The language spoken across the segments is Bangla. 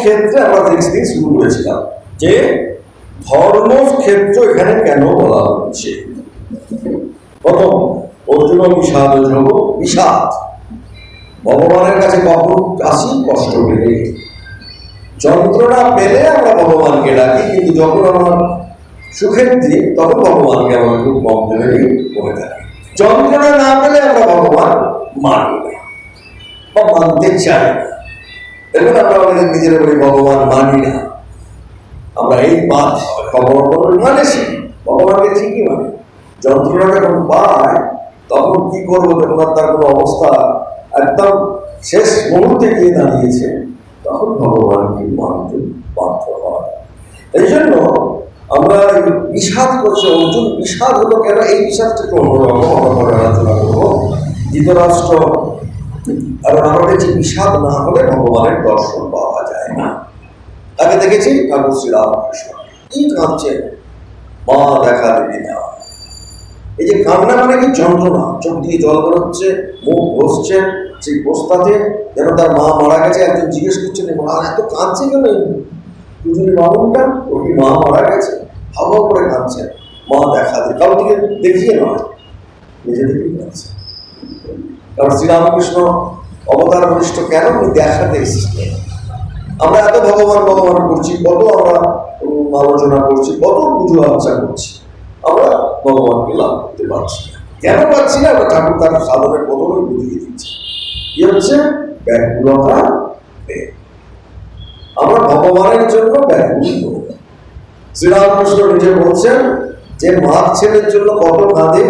ধর্মক্ষেত্রে আমরা দিন শুরু করেছিলাম যে ধর্মক্ষেত্র এখানে কেন বলা হচ্ছে। প্রথম, অর্জুন বিষাদ যোগ, বিষাদ ভগবানের কাছে কখন আসি? কষ্ট পেলে, যন্ত্রণা পেলে আমরা ভগবানকে ডাকি, কিন্তু যখন আমার সুখের দিন তখন ভগবানকে আমরা খুব কম দেবেই করে থাকি। যন্ত্রণা না পেলে আমরা ভগবান মানি না বা মানতে চাই না। দেখুন, আমরা আমাদের নিজেরা বলি ভগবান মানি না। আমরা এই বাদ খবর মানেছি, ভগবানকে ঠিকই মানে। যন্ত্রণা যখন পায় তখন কি করবো, যখন তার কোনো অবস্থা একদম শেষ মুহূর্তে গিয়ে দাঁড়িয়েছে, তখন ভগবানকে মানতে বাধ্য হয়। এই জন্য আমরা বিষাদ করছি। অর্জুন বিষাদ হলো কেন? এই বিষাদটা একটু অন্যরকম, আমরা পরে আলোচনা করবো। ধৃতরাষ্ট্র, কারণ আমাদের যে বিষাদ না হলে ভগবানের দর্শন পাওয়া যায় না। আগে দেখেছি ঠাকুর শ্রীরামকৃষ্ণ কি কাঁদছেন, মা দেখা দিবি না। এই যে কান্না মানে কি? যন্ত্রণা, চোখ দিয়ে জল বেরোচ্ছে, মুখ ঘষছে, সেই বস্তাতে যেন তার মা মারা গেছে। একজন জিজ্ঞেস করছেন, আর এত কাঁদছে কেন দুজনের বাবুটা? ওর কি মা মারা গেছে? হাওয়া করে কাঁদছেন, মা দেখা দিই। কারো দিকে দেখিয়ে নয়, নিজে থেকেই কাঁদছে। কারণ শ্রীরামকৃষ্ণ অবতার বরিষ্ঠ কেন? উনি দেখাতে এসেছিলেন। আমরা এত ভগবান ভগবান করছি, কত আমরা আলোচনা করছি, কত পুজো আর্চা করছি, আমরা ভগবানকে লাভ করতে পারছি না। কেন পারছি না? আমরা ঠাকুর তার সাধনের প্রথমেই বুঝিয়ে দিচ্ছি। কি হচ্ছে? ব্যাকুলতা। আমরা ভগবানের জন্য ব্যাকুল। শ্রীরামকৃষ্ণ নিজে বলছেন যে মার ছেলের জন্য কত কাঁদে,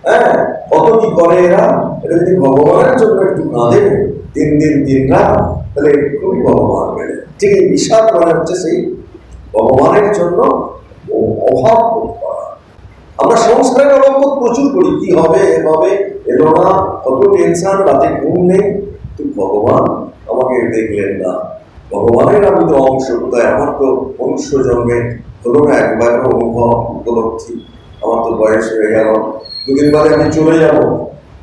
হ্যাঁ, কত কি করে এরা। এটা যদি ভগবানের জন্য একটু কাঁদে দিন দিন দিন রাত, তাহলে খুবই ভগবান মেলে। ঠিক এই বিষাদ মানে হচ্ছে সেই ভগবানের জন্য অভাব বোধ করা। আমরা সংস্কারের অভাব প্রচুর করি, কি হবে এভাবে এলো না, কত টেনশন, রাতে ঘুম নেই। কিন্তু ভগবান আমাকে দেখলেন না, ভগবানের আমি তো অংশ, কোথায় আমার তো মনুষ্য জন্মে হলো না একবার অনুভব উপলব্ধি। আমার তো বয়স হয়ে গেল, দুদিন বাদে আমি চলে যাব,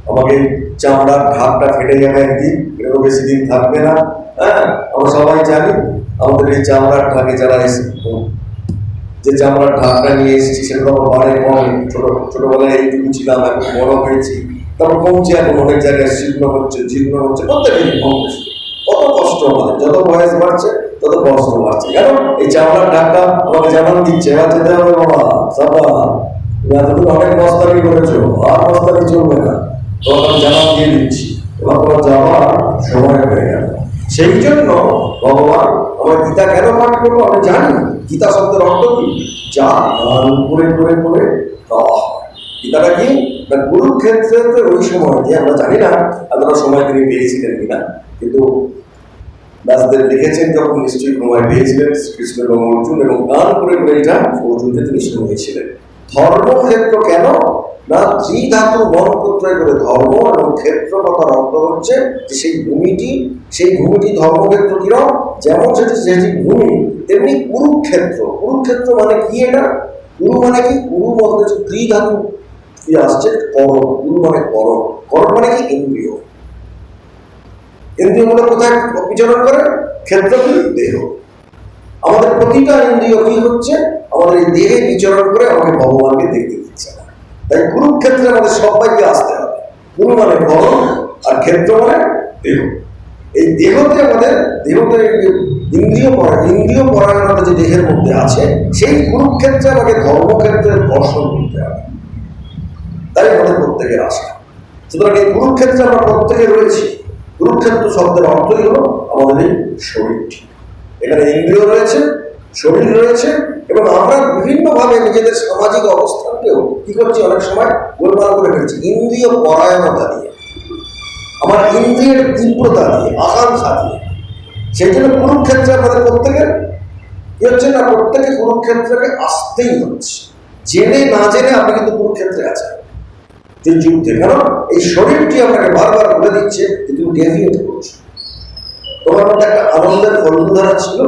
আমাকে চামড়ার ঢাকটা ফেটে যাবে একদিন, এরও বেশি দিন থাকবে না। হ্যাঁ, আমরা সবাই জানি আমাদের এই চামড়ার ঢাকে যারা এসে, যে চামড়ার ঢাকটা নিয়ে এসেছি সেটা আমার বাড়ির কম, ছোটবেলায় এইটুকু ছিলাম, এখন বড় হয়েছি, তারপর কমছে, এখন অনেক জায়গায় জীর্ণ হচ্ছে, প্রত্যেকেরই কম বেশি। কত কষ্ট আমাদের, যত বয়স বাড়ছে তত কষ্ট বাড়ছে। কেন? এই চামড়ার ঢাকটা আমাকে জানান দিচ্ছে, এবার যেতে হবে বাবা, সাবা এতদিন অনেক মস্তানি করেছো, আর মস্তানি চলবে না, তখন আমি জানান দিয়ে দিচ্ছি, এবার তোমার যাওয়ার সময় হয়ে গেল। সেই জন্য ভগবান আমার গীতা কেন পাঠ করবো? আমি জানি গীতা শব্দের অর্থ কি, যা গান করে করে করে গাওয়া হয়। গীতাটা কি? কুরুক্ষেত্রে ওই সময় যে আমরা জানি না এতটা সময় তিনি পেয়েছিলেন কিনা, কিন্তু ব্যাসদেব লিখেছেন যখন নিশ্চয়ই সময় পেয়েছিলেন শ্রীকৃষ্ণ এবং অর্জুন, এবং গান করে করে এটা অর্জুনকে তিনি শুনিয়েছিলেন। ধর্মক্ষেত্র কেন না? ত্রিধাতু বনপুত্রয় করে ধর্ম এবং ক্ষেত্র কথার অর্থ হচ্ছে যে সেই ভূমিটি ধর্মক্ষেত্র কিরম, যেমন সেটি ভূমি, তেমনি কুরুক্ষেত্র। কুরুক্ষেত্র মানে কি? এটা কুরু মানে কি? কুরু মধ্যে যে ত্রিধাতু কি আসছে, করণ। কুরু মানে করণ, করণ মানে কি? ইন্দ্রিয়। ইন্দ্রিয়গুলো কোথায় বিচরণ করে? ক্ষেত্র কি? দেহ। আমাদের প্রতিটা ইন্দ্রিয় কি হচ্ছে? আমাদের এই দেহে বিচরণ করে আমাকে ভগবানকে দেখতে দিচ্ছে না। তাই কুরুক্ষেত্রে আমাদের সবাইকে আসতে হবে। কুরু মানে করণ, আর ক্ষেত্র মানে দেহ। এই দেহতে আমাদের ইন্দ্রিয় পরায়ণতা যে দেহের মধ্যে আছে, সেই কুরুক্ষেত্রে আমাকে ধর্মক্ষেত্রের দর্শন করতে হবে। তাই আমাদের প্রত্যেকের আশা। সুতরাং এই কুরুক্ষেত্রে আমরা প্রত্যেকে রয়েছি। কুরুক্ষেত্র শব্দের অর্থই হলো আমাদের এই শরীরটি। এখানে ইন্দ্রিয় রয়েছে, শরীর রয়েছে, এবং আমরা বিভিন্নভাবে নিজেদের সামাজিক অবস্থানকেও কি করছি, অনেক সময় গোলমাল করে ফেলছি ইন্দ্রিয় পরায়ণতা দিয়ে, আমার ইন্দ্রিয়ের তীব্রতা দিয়ে, আকাঙ্ক্ষা দিয়ে। সেই জন্য কুরুক্ষেত্রে আমাদের প্রত্যেকের কি হচ্ছে না, প্রত্যেকে কুরুক্ষেত্রকে আসতেই হচ্ছে। জেনে না জেনে আপনি কিন্তু কুরুক্ষেত্রে আছেন যে যুদ্ধে। কারণ এই শরীরটি আপনাকে বারবার বলে দিচ্ছে যে তুমি ডেভিয়েট করছো। তোমার মধ্যে একটা আনন্দের ফলধারা ছিল,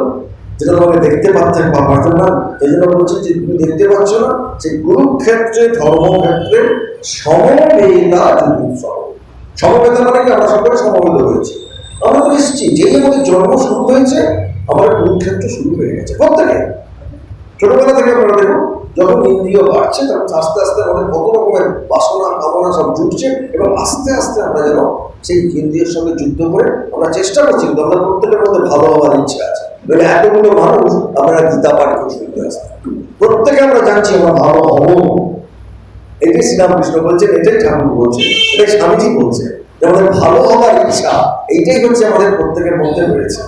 যেটা তোমাকে দেখতে পাচ্ছেন বা পাচ্ছেন না। এই জন্য বলছি যে তুমি দেখতে পাচ্ছ না, সেই কুরুক্ষেত্রে ধর্মক্ষেত্রে সমবেতা যুদ্ধ। সমবেতা মানে কি? আমরা সকলে সমবেত হয়েছি। আমরা তো এসেছি, যেই আমাদের জন্ম শুরু হয়েছে আমাদের কুরুক্ষেত্র শুরু হয়ে গেছে প্রত্যেকে। ছোটবেলা থেকে আমরা দেখো যখন ইন্দ্রিয় বাড়ছে তখন আস্তে আস্তে আমাদের কত রকমের বাসনা কামনা সব জুটছে, এবং আস্তে আস্তে আমরা যেন সেই ইন্দ্রিয়ের সঙ্গে যুদ্ধ করে আমরা চেষ্টা করছি, কিন্তু আমরা প্রত্যেকের মধ্যে ভালো হওয়ার ইচ্ছে আছে। মানে এতগুলো মানুষ আপনারা গীতা পাঠ করে শুনতে আসেন, প্রত্যেকে আমরা জানছি আমরা ভালো হবো। এটাই শ্রীরামকৃষ্ণ বলছেন, এটাই ঠাকুর বলছেন, এটাই স্বামীজি বলছে, যে আমাদের ভালো হওয়ার ইচ্ছা এইটাই হচ্ছে আমাদের প্রত্যেকের মধ্যে রয়েছে।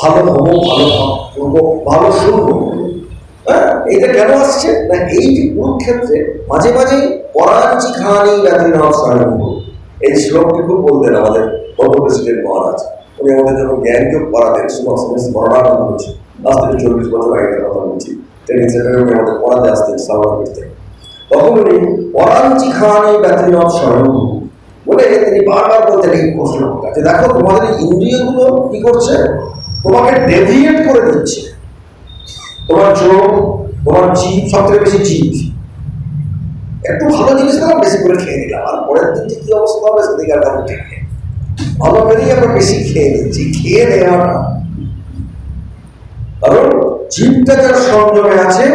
ভালো হবো, ভালো করবো, ভালো শুনবো। হ্যাঁ, এইটা কেন আসছে না, এই যে কুরুক্ষেত্রে মাঝে মাঝেই পরাঞ্চি খানি ব্যতিনাম স্বয়ং, এই শ্লোকটি খুব বলতেন আমাদের গত প্রেসিডেন্ট মহারাজ। উনি আমাদের যখন জ্ঞান যোগ করাতেন, স্মরণানন্দ হচ্ছে, আজ থেকে 40 বছর আগের কথা বলছি, ট্রেনিং সেন্টারে উনি আমাদের পড়াতে আসতেন সালমানপুর থেকে। তখন উনি পরাঞ্চি খানি ব্যতিনাম স্বয়ং বলে তিনি বারবার বলতেন এই প্রশ্নটা, যে দেখো তোমাদের ইন্দ্রিয়গুলো কি করছে, তোমাকে ডেভিয়েট করে দিচ্ছে। তোমার চোখ, তোমার জিভ, সবথেকে বেশি জিভ, একটু ভালো জিনিস খেলাম বেশি করে খেয়ে নিলাম, আর পরের দিনটি কি অবস্থা হবে সেদিকে আর ভালো ঠিক নেই, ভালো করেই আমরা বেশি খেয়ে নিচ্ছি, খেয়ে নেওয়া না। কারণ জীবটা যার সংযমে আছে,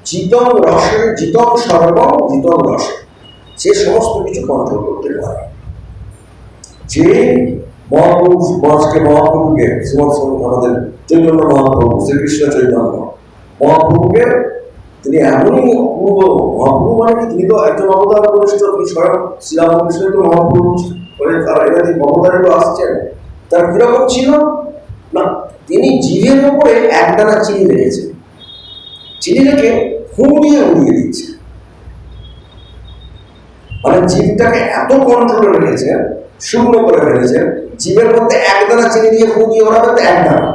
জিতম রসে, জিতম সর্বম জিতম রসে, সে সমস্ত কিছু কন্ট্রোল করতে পারে। যে মহাপুরুষ, মহাজকে মহাপ্রভুকে, শ্রীমৎ আমাদের চৈতন্য মহাপ্রভু, শ্রীকৃষ্ণ চৈতন্য মহাপ্রভুকে তিনি এমনই অপূর্ব মহাপ্রভু, মানে কি তিনি তো একজন অবতার বরিষ্ঠ, তিনি স্বয়ং শ্রীরামকৃষ্ণ তো মহাপ্রভু বলে, তারা এখানে অবতারিত আসছেন। তার কিরকম ছিল না, তিনি জিভের উপরে একদানা চিনি রেখেছেন, চিনি রেখে ফুঁ দিয়ে উড়িয়ে দিচ্ছে, মানে জিভটাকে এত কন্ট্রোলে রেখেছেন, শুকনো করে ফেলেছেন, জীবের মধ্যে একদানা চিনি দিয়ে ফুঁ দিয়ে ওরা করতে একদানা।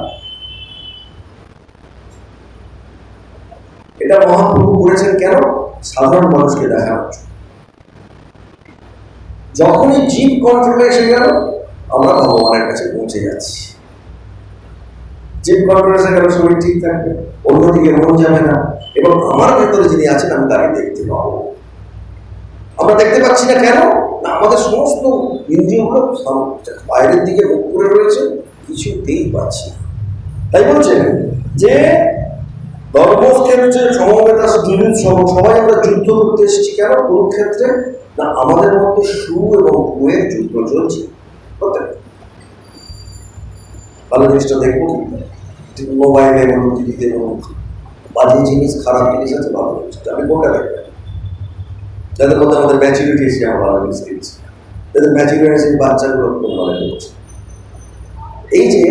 এটা মহাপ্রভু করেছেন কেন, সাধারণ মানুষকে দেখানোর জন্য। যখনই জীব কন্ট্রোলে এসে গেল, আমরা ভগবানের কাছে পৌঁছে যাচ্ছি। জীব কন্ট্রোলে এসে গেল, শরীর ঠিক থাকবে, অন্যদিকে মন যাবে না, এবং আমার ভেতরে যিনি আছেন আমি তাকে দেখতে পাবো। আমরা দেখতে পাচ্ছি না কেন না, আমাদের সমস্ত ইন্দ্রিয়গুলো বাইরের দিকে মুখ করে রয়েছে, কিছুতেই পাচ্ছি না। তাই বলছেন যে ধর্মক্ষেত্রে সমবেতা যুদ্ধ, সবাই আমরা যুদ্ধ করতে এসেছি কেন কুরুক্ষেত্রে না, আমাদের মধ্যে সু এবং কুয়ের যুদ্ধ চলছে। ভালো জিনিসটা দেখবো, মোবাইলে বলুন, টিভিতে বলুন, বাজে জিনিস, খারাপ জিনিস আছে, ভালো জিনিস আমি কোনটা দেখবো? যাদের মধ্যে আমাদের ম্যাচুরিটি এসে আমরা ভালো জিনিস দিচ্ছি, যাদের ম্যাচুরিটি এসে বাচ্চাগুলো মনে করছে। এই যে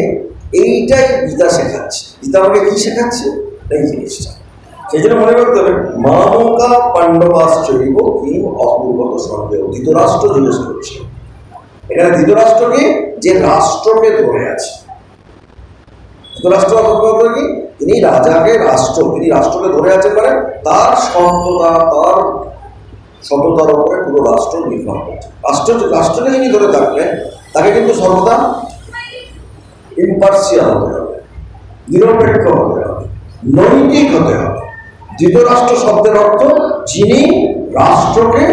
এইটাই গীতা শেখাচ্ছে, গীতা আমাকে কি শেখাচ্ছে এই জিনিসটা। সেই জন্য মনে করতে হবে, মামকা পাণ্ডবাশ্চৈব কিম অপূর্বত সন্দেহ, ধৃতরাষ্ট্র জিজ্ঞেস করছে। এখানে ধৃতরাষ্ট্রকে, যে রাষ্ট্রকে ধরে আছে, ধৃতরাষ্ট্র কি, তিনি রাজাকে রাষ্ট্র, তিনি রাষ্ট্রকে ধরে আছে, মানে তার সত্যতা, তার সততার উপরে পুরো রাষ্ট্র নির্ভর করছে। রাষ্ট্রকে যিনি ধরে থাকবেন তাকে কিন্তু সর্বদা ইম্পার্সিয়াল হতে হবে, নিরপেক্ষ হতে হবে, নৈতিক হতে হবে। ধৃতরাষ্ট্র শব্দের অর্থ যিনি রাষ্ট্রকে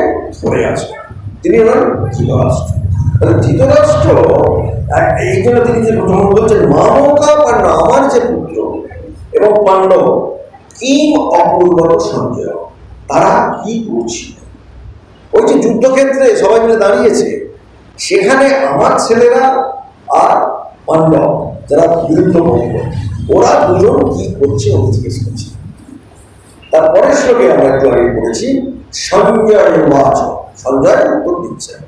ধরে আছেন, তিনি হলেন ধৃতরাষ্ট্র। ধৃতরাষ্ট্র এই জন্য তিনি যে প্রথম বলছেন, মামকা পাণ্ডব, আমার যে পুত্র এবং পাণ্ডব, কিম অপূর্বত সঞ্জয়, তারা কি করছিল? ওই যে যুদ্ধক্ষেত্রে সবাই মিলে দাঁড়িয়েছে, সেখানে আমার ছেলেরা আর পাণ্ডব যারা বিরুদ্ধ পক্ষ, ওরা দুজন কি করছে ওকে জিজ্ঞেস করছে। তারপরের শ্লোকে আমরা একটু আগে পড়েছি, সঞ্জয় বাচ, সঞ্জয় উত্তর দিচ্ছেন,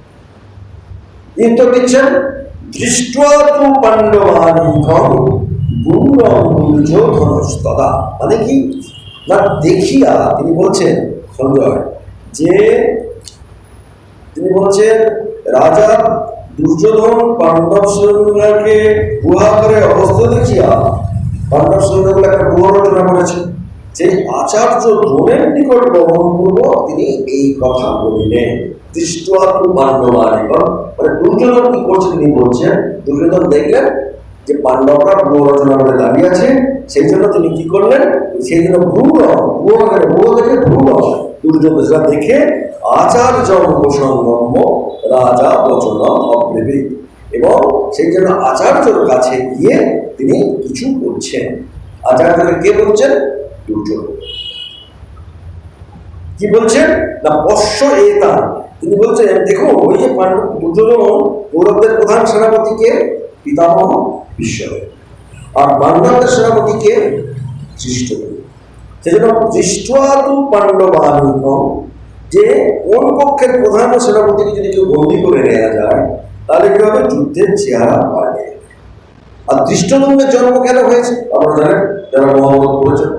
উত্তর দিচ্ছেন, দৃষ্ট্বা তু পাণ্ডবানিকং গুণং দুর্যোধনস্তদা, মানে কি না, দেখিয়া তিনি বলছেন সঞ্জয়, যে তিনি বলছেন রাজা দুর্যোধন পাণ্ডব সৈন্যকে গুহা করে অবস্থা দেখিয়া, পাণ্ডব সৈন্যগুলো একটা গুহা রচনা করেছেন, যে আচার্য দ্রোণের নিকট গমন পূর্ব তিনি এই কথা বলিলেন। দৃষ্ট্বা তু পাণ্ডবানিকং, মানে দুর্যোধন কি করছে তিনি বলছেন, দুর্যোধন দেখলেন যে পাণ্ডবরা গুহ রচনা করে দাঁড়িয়ে আছে, সেই জন্য তিনি কি করলেন, সেই জন্য ভ্রূণ দেখে ভ্রূণ দুর্যোধন দেখে আচার্য উপসংগম্য রাজা বচন অব্রেবী, এবং সেই জন্য আচার্যর কাছে গিয়ে তিনি কিছু বলছেন। আচার্যকে কে বলছেন? দুর্যোধন। কি বলছেন না, পশ্য এতা, তিনি বলছেন দেখো ওই যে দুর্যোধন কৌরবদের প্রধান সেনাপতিকে পিতামহ ভীষ্মদেব, আর পাণ্ডবদের সেনাপতিকে ধৃষ্টদ্যুম্ন। সেজন্য দৃষ্ট্বা তু পাণ্ডবানীকম, যে কোন পক্ষের প্রধান সেনাপতিকে যদি কেউ বন্দী করে নেওয়া যায় তাহলে কি হবে? যুদ্ধের চেহারা পাল্টে। আর ধৃষ্টদ্যুম্নের জন্ম কেন হয়েছে আপনারা জানেন, যারা মহাভারত পড়েছেন।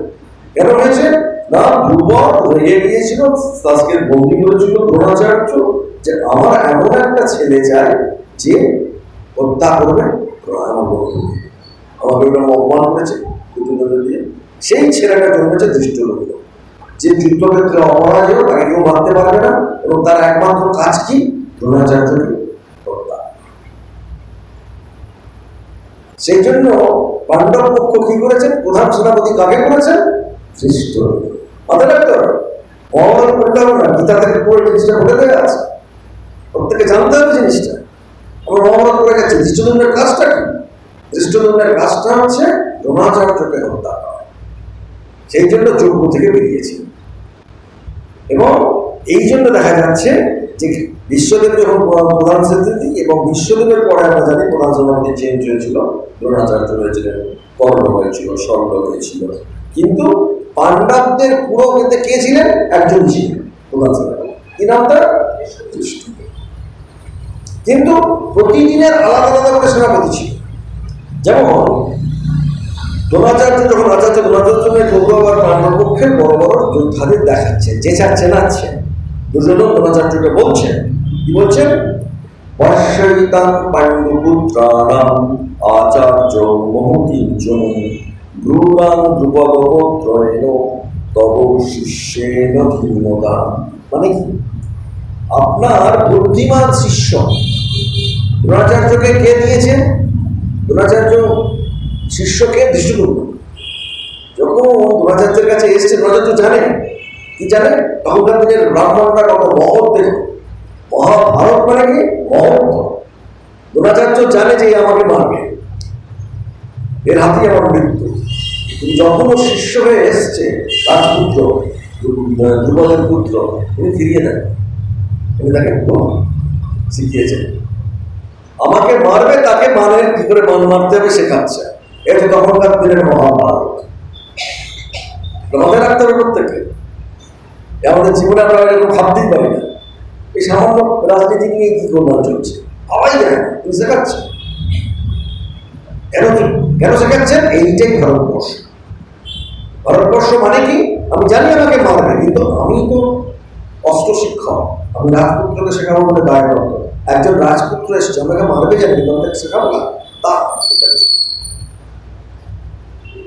কেন হয়েছে না, ধ্রুপদ রেগে গিয়েছিল, তাকে বন্দী করেছিল দ্রোণাচার্য, যে আমার এমন একটা ছেলে চাই যে হত্যা করবে আমার বন্ধুকে, আমাকে ওটা অপমান করেছে দিয়ে। সেই ছেলেটা জন্মেছে ধৃষ্টদ্যুম্ন, যে যুদ্ধক্ষেত্রে অপরাজেয়, তাকে কেউ মারতে পারবে না, এবং তার একমাত্র কাজ কি? দ্রোণাচার্যকে হত্যা। সেই জন্য পাণ্ডব পক্ষ কি করেছেন? প্রধান সেনাপতি কাকে করেছেন? ধৃষ্টদ্যুম্ন। মাথায় রাখতে হবে, মহাভারত পড়তে হবে না, গীতা থেকে পড়ে জিনিসটা বলে দেওয়া আছে, প্রত্যেকে জানতে হবে জিনিসটা। আমরা মহাভারত পড়ে গেছি। ধৃষ্টদ্যুম্নের কাজটা কি? ধৃষ্টদ্যুম্নের কাজটা হচ্ছে দ্রোণাচার্যকে হত্যা করা। সেই জন্য যজ্ঞ থেকে বেরিয়েছে। এবং এই জন্য দেখা যাচ্ছে যে বিশ্বদেব যখন প্রধান সেনাপতি, এবং বিশ্বদেবের পরে আমরা জানি প্রধান সেনাপতি চেঞ্জ হয়েছিল, দ্রোণাচার্য হয়েছিলেন, কর্ণ হয়েছিল, স্বর্ণ হয়েছিল, কিন্তু পাণ্ডবদের পুরো কিন্তু কে ছিলেন? একজন ছিলেন প্রধান সেনাপতি। কি নাম তার? কিন্তু প্রতিদিনের আলাদা আলাদা করে সেনাপতি ছিল। যেমন দ্রোণাচার্য যখন আচার্য দ্রোণাচার্যের কৌরব আর পাণ্ডব পক্ষের বড় বড় যোদ্ধাদের দেখাচ্ছে, চেনাচ্ছে, দুর্যোধন দ্রোণাচার্যকে বলছেন, কি বলছেন? পশ্যৈতাং পাণ্ডুপুত্রাণাম আচার্য মহতীর্যং ব্রূণাং ধ্রুপদগোত্রেণ তব শিষ্যেন ধীমতা। মানে কি? আপনার বুদ্ধিমান শিষ্য দ্রোণাচার্যকে কে দিয়েছেন? দ্রোণাচার্য শিষ্যকে ধৃষ্টদ্যুম্ন। যখন দ্রোণাচার্যের কাছে এসছে, দ্রোণাচার্য জানে কি জানে? তখনকার দিনের ব্রাহ্মণরা কত মহৎ দেখো, মহাভারত মানে কি মহৎ। দ্রোণাচার্য জানে যে আমাকে মারবে, এর হাতেই আমার মৃত্যু। কিন্তু যখন ও শিষ্য হয়ে এসছে, রাজপুত্র ধ্রুপদের পুত্র, তিনি ফিরিয়ে দেন। তিনি তাকে শিখিয়েছেন আমাকে মারবে, তাকে মানের কি করে মান মারতে হবে শেখাচ্ছে। এটা তখনকার দিনের মহাভারত। মাথায় রাখতে হবে প্রত্যেকে। আমাদের জীবনে আমরা এরকম ভাবতেই পারি না, এই সামান্য রাজনীতি নিয়ে কি করবার চলছে, ভাবাই যায় না। তুমি শেখাচ্ছে কেন শেখাচ্ছেন? এইটাই ভারতবর্ষ। ভারতবর্ষ মানে কি? আমি জানি আমাকে মারবে, কিন্তু আমি তো অস্ত্র শিক্ষক, আমি রাজপুত্রকে শেখাবো বলে দায়বদ্ধ। একজন রাজপুত্র এসছে, আমাকে মারবে জানি, কিন্তু আমি তাকে শেখাবো না। তা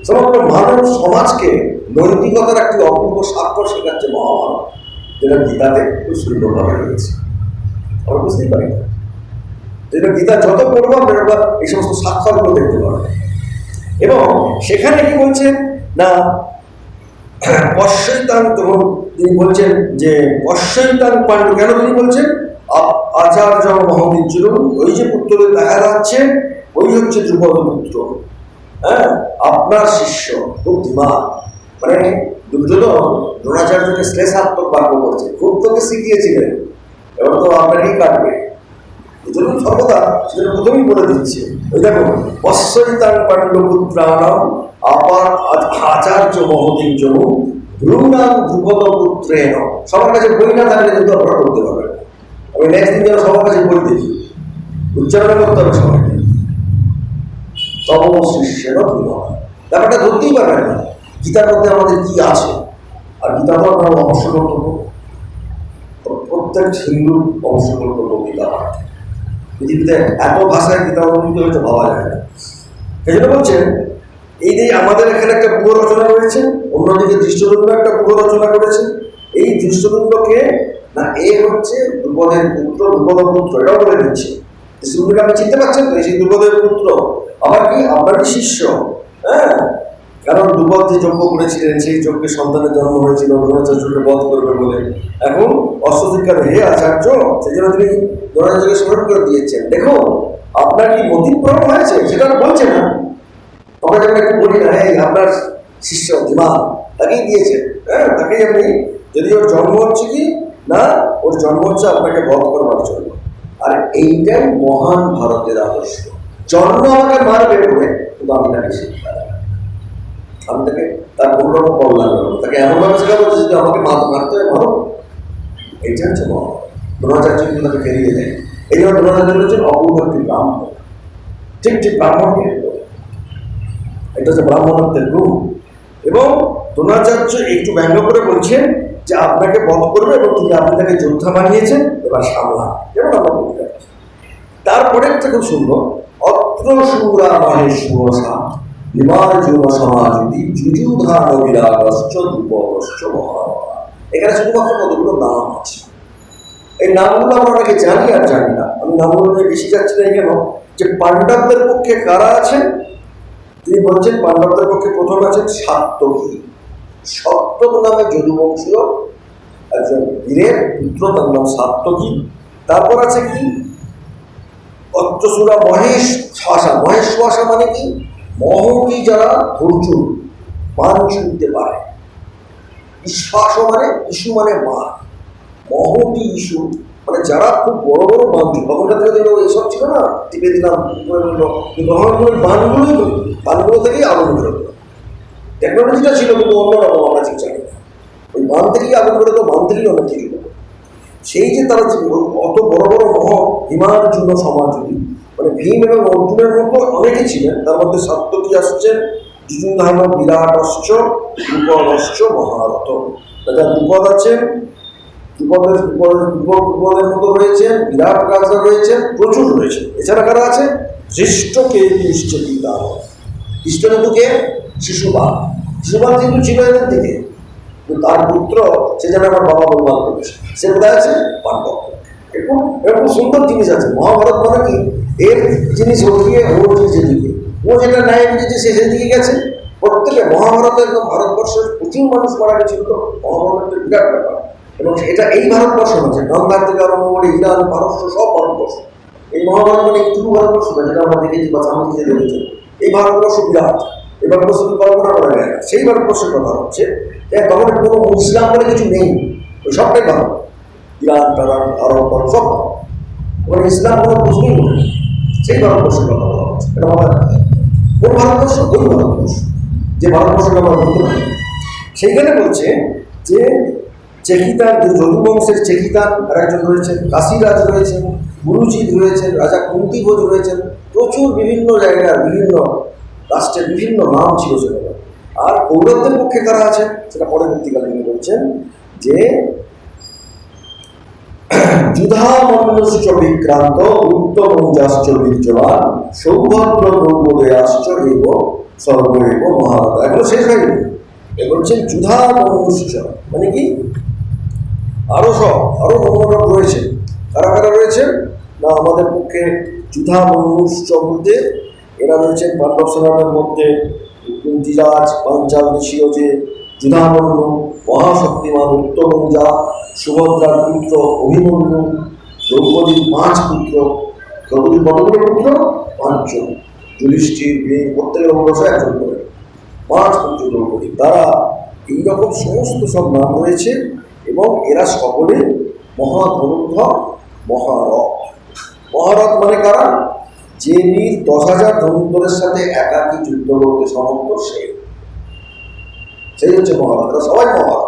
সমগ্র মানব সমাজকে নৈতিকতার একটি অপূর্ব স্বাক্ষর শেখাচ্ছে মহাভারত, যেটা গীতাতে খুব সুন্দরভাবে রয়েছে। আমরা বুঝতেই পারি না, যেটা গীতা যত পড়বো আমরা এই সমস্ত স্বাক্ষরগুলো দেখতে পাবো। এবং সেখানে কি বলছেন না, পশ্যৈতাং, তখন তিনি বলছেন যে পশ্যৈতাং পাণ্ডু, কেন তিনি বলছেন? আচার্য মহতীর্যং, ওই যে পুত্রদের দেখা যাচ্ছে ওই হচ্ছে ধ্রুপদ পুত্র, হ্যাঁ, আপনার শিষ্য বুদ্ধিমান। মানে দুর্যোধন দ্রোণাচার্যকে শ্লেষাত্মক বাক্য করছে, খুব তোকে শিখিয়েছিলেন, এবার তো আপনাকেই কাটবে। দুর্যোধন সর্বদা সেটা প্রথমেই বলে দিচ্ছে, ওই দেখো পশ্যৈতাং পাণ্ডুপুত্রাণাম আচার্য মহতীর্যং ব্রূণাং ধ্রুপদ পুত্রেণ। সবার কাছে বই না থাকলে কিন্তু আপনারা করতে পারবেন। আমি নেক্সট দিন যেন সবার কাছে বই দেখি, উচ্চারণ করতে হবে সবাইকে। তব শিষ্যের ধীমতা, ব্যাপারটা ধরতেই পারবেন না গীতার মধ্যে আমাদের কি আছে। আর গীতা তো আমরা অংশগ্রহণ, প্রত্যেক হিন্দুর অংশগ্রহণ গীতা পাঠ। পৃথিবীতে এত ভাষায় গীতা অনুমোদিত হয়তো ভাবা যায় না। এই জন্য বলছেন, এই যে আমাদের এখানে একটা পুরো রচনা রয়েছে, অন্যদিকে ধৃষ্টদ্যুম্ন একটা পুরো রচনা করেছে। এই ধৃষ্টদ্যুম্নকে না, এ হচ্ছে ধ্রুপদের পুত্র, ধ্রুপদ পুত্র, এটাও বলে দিচ্ছে। ধৃষ্টদ্যুম্নকে আপনি চিনতে পারছেন তো? এই ধ্রুপদের পুত্র আবার কি আপনারই শিষ্য। হ্যাঁ, কারণ ধ্রুপদ যে যজ্ঞ করেছিলেন, সেই যজ্ঞের সন্তানের জন্ম হয়েছিল দ্রোণাচার্যকে বধ করবে বলে। এখন অস্ত্রশিক্ষার হে আচার্য, সেই জন্য তিনি দ্রোণাচার্যকে স্মরণ করে দিয়েছেন, দেখো আপনার কি মতিভ্রম হয়েছে সেটা বলছে না। আমরা যখন একটু বলি না, এই আপনার শিষ্য দিমা তাকেই দিয়েছে, হ্যাঁ তাকেই আপনি, যদি ওর জন্ম হচ্ছে কি না, ওর জন্ম হচ্ছে আপনাকে বধ করবার জন্য। আর এইটাই মহান ভারতের আদর্শ। জন্ম আমাকে মারবে বলে, কিন্তু আমি তাকে শিক্ষা, আমি তাকে তার কোনো রকম কল্যাণ করবো, তাকে এমনভাবে শেখাবো যদি আমাকে মারতে হয় মারো। এইটা হচ্ছে মহান। দ্রোণাচার্য কিন্তু তাকে ফেরিয়ে দেয়। এই জন্য দ্রোণাচার্য হচ্ছেন অপূর্ব একটি ব্রাহ্মণ, ঠিক ঠিক ব্রাহ্মণকে, এটা হচ্ছে ব্রাহ্মণত্বের রূপ। এবং দ্রোণাচার্য একটু ব্যঙ্গ করে বলছেন যে আপনাকে বধ করবে এবং তিনি আপনি তাকে যোদ্ধা বানিয়েছেন, এবার সামলা, যেমন আমরা বলতে পারছি। তারপরে একটা খুব সুন্দর, অত্র সুরা মহেশ্বসা বিমার যুব সমাজী যুযুধান বিরাগশ্চ রূপশ্চ মহারথা। এখানে শুধুমাত্র কতগুলো নাম আছে। এই নামগুলো আমরা অনেকে জানি আর জানি না। আমি নামগুলো নিয়ে বেশি যাচ্ছি না কেন, যে পাণ্ডবদের পক্ষে কারা আছেন তিনি বলছেন। পাণ্ডবদের পক্ষে প্রথম আছেন সাত্যকী। সত্যক নামে যদুবংশীয় একজন বীরের পুত্র, তার নাম সাত্যকী। তারপর আছে কি অত্রসুরা মহেশ্বসা। মহেশ্বসা মানে কি, মহতি যারা ধৈর্য মান শুনতে পারে। বিশ্বাস মানে ইস্যু মানে মান, মহতি ইস্যু মানে যারা খুব বড় বড় বান্ধব। তখনকার থেকে এসব ছিল না, টিপে দিলাম বানগুলো থেকেই আগুন বেরোতো। টেকনোলজিটা ছিল কিন্তু অন্যরকম, আমরা ঠিক জানি না। ওই বান থেকেই আগুন বেরোতো, বান থেকেই অনেক কিছু হতো। সেই যে তারা অত বড় বড় হিমার্জুন সমাজী, মানে ভীম এবং অর্জুনের মতো অনেকে ছিলেন। তার মধ্যে সাত্যকী আসছেন, যুযুধান বিরাটশ্চ রূপশ্চ মহারথ। যারা বিপদ আছেন, বিপদের মতো রয়েছেন, বিরাট রাজা রয়েছেন, প্রচুর রয়েছে। এছাড়া কারা আছে, ধৃষ্টকে নিশ্চিত। কৃষ্ণকে শিশুপাল, শিশুপাল কিন্তু ছিল এদের দিকে, কিন্তু তার পুত্র সে যেন আমার বাবা বলবান করেছে, সে কোথায় আছে, পাণ্ডব। এরকম এরকম সুন্দর জিনিস আছে। মহাভারত মানে কি, এর জিনিস ওদিকে, ওর যেদিকে, ও যেটা ন্যায় বুঝেছে সে সেদিকে গেছে। প্রত্যেকে মহাভারত একদম ভারতবর্ষের প্রচুর মানুষ মারা গেছিল, তো মহাভারতের বিরাট ব্যাপার। এবং এটা এই ভারতবর্ষ আছে, গান্ধার থেকে আরম্ভ করে ইরান, পারস্য, সব ভারতবর্ষ। এই মহাভারত মানে একটু ভারতবর্ষ না, যেটা আমরা দেখেছি বা আমি নিজে দেখেছি। এই ভারতবর্ষ বিরাট। এই ভারতবর্ষ কল্পনা করা যায় না। সেই ভারতবর্ষের কথা হচ্ছে যে তখন কোনো ইসলাম বলে কিছু নেই, ওই সবটাই ভারত। ইরান, টারান, আরব, সব ওখানে ইসলাম কোনো প্রশ্নই নেই। সেই ভারতবর্ষের কথা বলা হচ্ছে। এটা মাথায় রাখতে হবে। কোন ভারতবর্ষ, ওই ভারতবর্ষ, যে ভারতবর্ষকে আমরা বলতে পারি। সেইখানে বলছে যে চেকিতান, যদুবংশের চেকিতান আর একজন রয়েছেন, কাশীরাজ রয়েছেন, গুরুজিৎ রয়েছেন, রাজা কুন্তিভোজ রয়েছেন, প্রচুর বিভিন্ন জায়গার বিভিন্ন রাষ্ট্রের বিভিন্ন নাম ছিল সেখানে। আর কৌরবদের পক্ষে কারা আছেন সেটা পরবর্তীকালে তিনি বলছেন যে যুধামন্যশ্চ বিক্রান্ত উত্তমঞ্জাশ্চ বীর্যবান সৌভদ্র দ্রৌপদেয়াশ্চ এব সর্ব এব মহারথা। এগুলো শেষ হয়নি। এ বলছেন যুধামন্যশ্চ মানে কি, আরো অন্যরকম রয়েছে। কারা কারা রয়েছেন না, আমাদের পক্ষে যুধামন্যশ্চ বলতে এরা রয়েছেন পাণ্ডব সেনাদের মধ্যে কুন্তিরাজ, পাঞ্চাল দেশীয় যে যুধামন্যু, মহাশক্তিমান উত্তমঞ্জা, সুভদ্রার পুত্র অভিমন্যু, দ্রৌপদীর 5 পুত্র। দ্রৌপদীর কতগুলো পুত্র, 5 জন। যুধিষ্ঠির, প্রত্যেকের অবশ্যই একজন করে 5 পুত্র দ্রৌপদী। তারা এইরকম সমস্ত সব নাম রয়েছে। এবং এরা সকলে মহাধনুর্ধর, মহারথ। মহারথ মানে কারা, যে বীর 10,000 ধনুর্ধরের সাথে একাকী যুদ্ধ করতে সমর্থ, সেই হচ্ছে মহারথ। এরা সবাই মহারথ।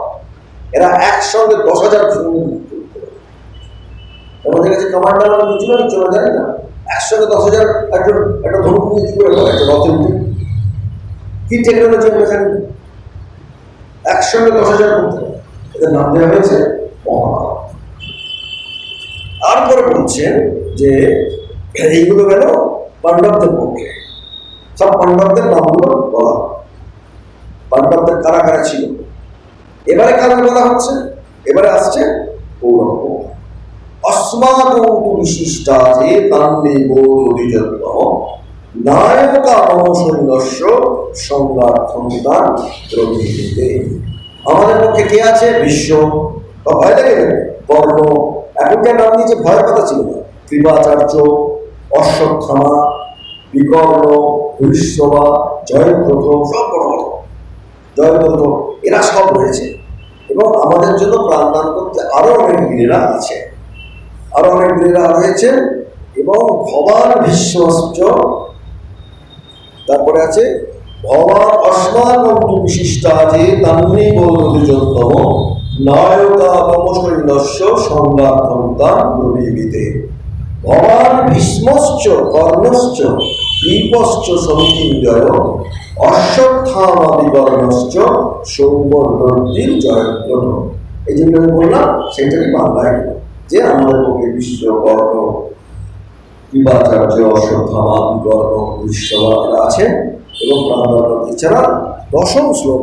এরা একসঙ্গে 10,000 ধনুর্ধর। আমাদের কাছে কমান্ডার বুঝলো নি, চলে যায় না, একসঙ্গে 10,000 একজন একটা ধনুক নিয়ে কি করে একটা রথের উঠে, কি টেকনোলজি আমরা জানি। একসঙ্গে 10,000 করতে, এদের নাম দেওয়া হয়েছে মহারথ। তারপরে বলছেন যে এইগুলো গেল পাণ্ডবদের পক্ষে। সব পাণ্ডবদের নামগুলো বলা, পাণ্ডবদের কারা কারা ছিল। এবারে কারা বলা হচ্ছে, এবারে আসছে কৌরব। অস্মাকৌতু বিশিষ্টা যে তান্ডে বোধিযত্ন নায়কা মনসৈন্যস্য সংঘার্থমিতান দ্রবীতে। আমাদের পক্ষে কে আছে, বিশ্ব, ভয় লাগে কর্ণ, এখনকার নাম দিয়েছে, ভয়ের কথা ছিল না। কৃপাচার্য, অশ্বত্থামা, বিকর্ণ, ভূরিশ্রবা, জয়দ্রথ, সব বড় বড় জয়দ্রথ, এরা সব রয়েছে। এবং আমাদের জন্য প্রাণদান করতে আরো অনেক বীরেরা আছে, আরো অনেক বীরেরা রয়েছে। এবং ভবান ভীষ্মশ্চ, তারপরে আছে ভবান অস্মান বিশিষ্টাজে তান্নি বৌদ্ধ নায়কা মম সৈন্যস্য সংবাদতা প্রবীবিতে। ভবান ভীষ্মশ্চ কর্ণশ্চ দীপশ্চ সমিতিঞ্জয় অশ্বত্থামা বিবর্ণশ্চ সৌবর্ণীর জয়দ্রথ। এই যেগুলো আমি বললাম সেটাকে বাংলায় যে আমাদের পক্ষে বিশ্ব, কর্ণ, কৃপাচার্য, অশ্বত্থামা, বিকর্ণ, ভূরিশ্রবা আছে। এবং এছাড়া দশম শ্লোক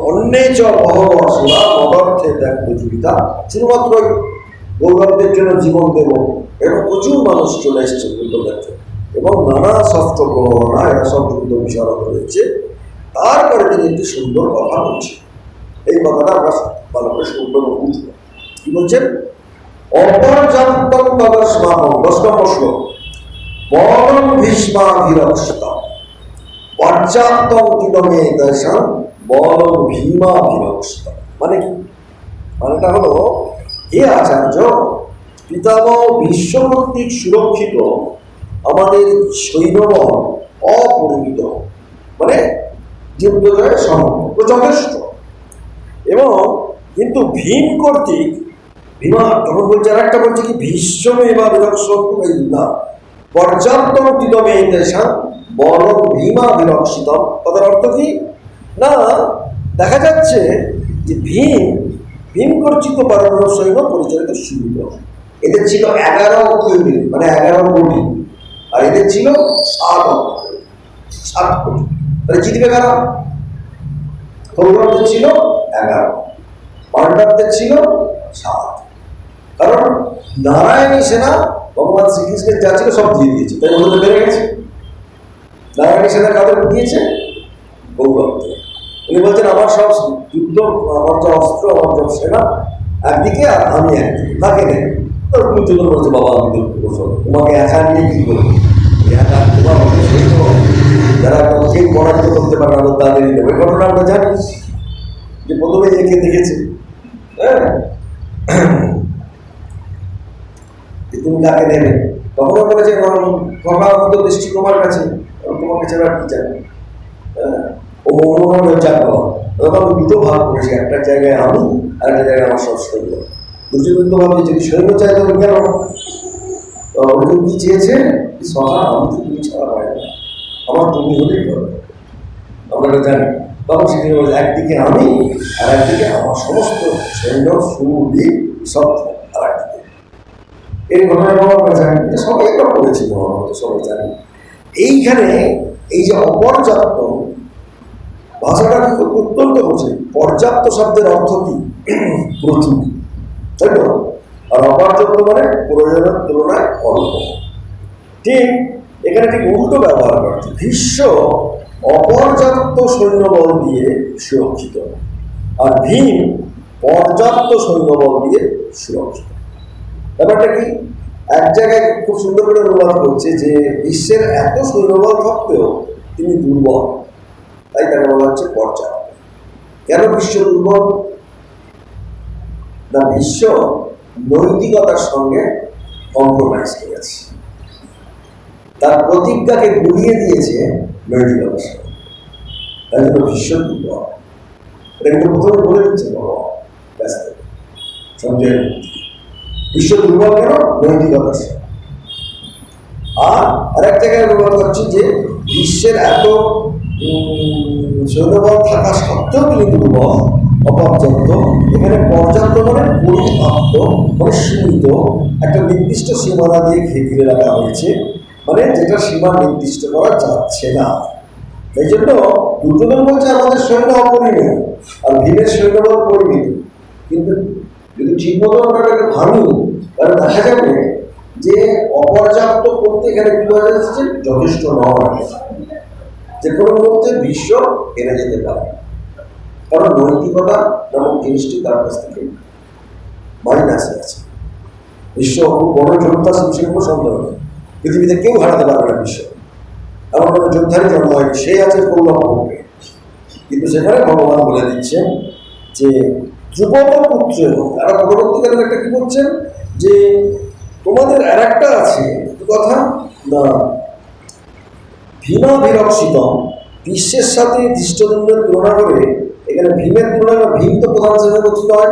অন্যে চ বহবশিবা মদর্থে দেখতে জীবিতা, শুধুমাত্র গৌরবদের জন্য জীবন দেব, এবং প্রচুর মানুষ চলে এসছে যুদ্ধ দেখতে, এবং নানা শস্ত্র প্রহরণা, এরা সব যুদ্ধ বিশারদ রয়েছে। তারপরে তিনি একটি সুন্দর কথা বলছেন, এই কথাটা আমরা ভালো করে সুন্দর বুঝবো। কি বলছেন? অপর্যাপ্তম তদস্মাকম, 10 নম্বর শ্লোক, বলম ভীষ্মাভিরক্ষিতা পর্যাপ্তম তিদমে দশাম বলম ভীমাভিরক্ষিতা। মানে কি? মানেটা হলো, হে আচার্য, পিতামহ বিশ্ব কর্তৃক সুরক্ষিত আমাদের সৈন্যবল অপরিমিত, মানে যুদ্ধজয়ের সামর্থ্য যথেষ্ট। এবং কিন্তু ভীম কর্তৃক, ভীমা তখন বলছে, আর একটা বলছে কি, ভীষ্মে বা বিরক্ষ না পর্যাপ্ত তিদমে দেশা বলম ভীমা বিরক্ষিত। কথার অর্থ কি? না, দেখা যাচ্ছে যে ভীম কর্তৃক বারণ সৈন্য পরিচালিত শিবির, এদের ছিল 11 কোটি, মানে 11 কোটি, আর এদের ছিল 7 কোটি। তাহলে জিতবে কারা? কৌরবদের ছিল 11, পাণ্ডবদের ছিল 7। কারণ নারায়ণী সেনা ভগবান শ্রীকৃষ্ণের যা ছিল সব দিয়ে দিয়েছে, তাই ওদের বেড়ে গেছে। নারায়ণী সেনা কাদের দিয়েছে? কৌরবদের। উনি বলছেন, আমার সব যুদ্ধ, আমার যা অস্ত্র, আমার যা সেনা একদিকে, আর আমি একদিকে, তাকে নেই। তোর দুজন বলছে, বাবা আমি তো তোমাকে একা নিয়ে কি করবো, একা তোমার যারা কেউ পরাজিত করতে পারে না তাদেরই নেবে। ঘটনা আমরা জানি যে প্রথমে একে দেখেছে, হ্যাঁ, তুমি কাকে নেবে, তখনও বলেছে কর্মাবদ্ধ দৃষ্টি তোমার কাছে, তোমাকে ছাড়া কি চাই। ও মনে চাপ তখন আমি দুটো ভাগ করেছি, একটা জায়গায় আমি, আর একটা জায়গায় আমার সব সৈন্য। দুজন তো ভাবছি যদি সৈন্য চাই তবে কেন, ওকে কি চেয়েছে, সহা আমি তো তুমি ছাড়া পাই না, আমার তুমি হলেই হবে, আমরা জানি। তখন সেখানে বলে একদিকে আমি, আর একদিকে আমার সমস্ত সৈন্য সুরবীর সব, আর একদিকে। এই ঘটনায় আমরা জানি, সবাই আমরা করেছি মহাভারত, সবাই জানি। এইখানে এই যে অপর্যাপ্ত ভাষাটা খুব অত্যন্ত কঠিন। পর্যাপ্ত শব্দের অর্থ কি? প্রচুর, তাই তো? আর অপর্যাপ্ত মানে প্রয়োজনের তুলনায় অল্প। ঠিক এখানে ঠিক উল্টো ব্যবহার করছে। ভীষ্ম অপর্যাপ্ত সৈন্যবল দিয়ে সুরক্ষিত, আর ভীম পর্যাপ্ত সৈন্যবল দিয়ে সুরক্ষিত। ব্যাপারটা কি? এক জায়গায় খুব সুন্দর করে অনুবাদ করছে যে বিশ্বের এত সৈন্যবল থাকতেও তিনি দুর্বল, তাই তাকে বলা হচ্ছে পর্যাপ্ত। কেন বিশ্ব দুর্বল? না, বিশ্ব নৈতিকতার সঙ্গে কম্প্রোমাইজ করেছে, তার প্রতিজ্ঞাকে গুলিয়ে দিয়েছে নৈতিকতার সঙ্গে, তাই জন্য বিশ্ব দুর্বল। এটা কিন্তু প্রথমে বলে দিচ্ছে ব্যস্ত সঞ্জয়, বিশ্ব দুর্বল কেন? নৈতিকতার সঙ্গে। আর এক জায়গায় অনুবাদ করছি যে বিশ্বের এত সৈন্যবল থাকা সত্ত্বেও তিনি দুর্বল, অপর্যাপ্ত। এখানে পর্যাপ্ত মানে পরিমাপ্ত, মানে সীমিত, একটা নির্দিষ্ট সীমানা দিয়ে ঘিরে রাখা হয়েছে, মানে যেটা সীমা নির্দিষ্ট করা যাচ্ছে না। এই জন্য দুর্যোধন বলছে আমাদের সৈন্য অপরিমিত, আর ভীমের সৈন্যবল পরিমিত। কিন্তু যদি ঠিক মতো আমরা এটাকে ভাঙি, তাহলে দেখা যাবে যে অপর্যাপ্ত করতে এখানে কি বোঝা যাচ্ছে? যথেষ্ট নয়, যে কোনো মুহূর্তে বিশ্ব হেরে যেতে পারে, কারণ নৈতিকতা নামক জিনিসটি তার কাছ থেকে মাইনাসে আছে। বিশ্ব খুব বড় যোদ্ধা, সে কোনো সন্দেহ নেই, পৃথিবীতে কেউ হারাতে পারবে না বিশ্ব। এমন কোনো যোদ্ধারই জন্ম হয়নি, সেই আছে কৌরব পক্ষে। কিন্তু সেখানে ভগবান বলে দিচ্ছেন যে যুবক পুত্র, তারা পরবর্তীকালে একটা কি বলছেন যে তোমাদের আর একটা আছে কথা না, ভীমাভিরক্ষিতম, বিশ্বের সাথে ধৃষ্টদ্যুম্নের তুলনা করে এখানে ভীমের তুলনা, ভীম তো প্রধান সেনাপতি নয়,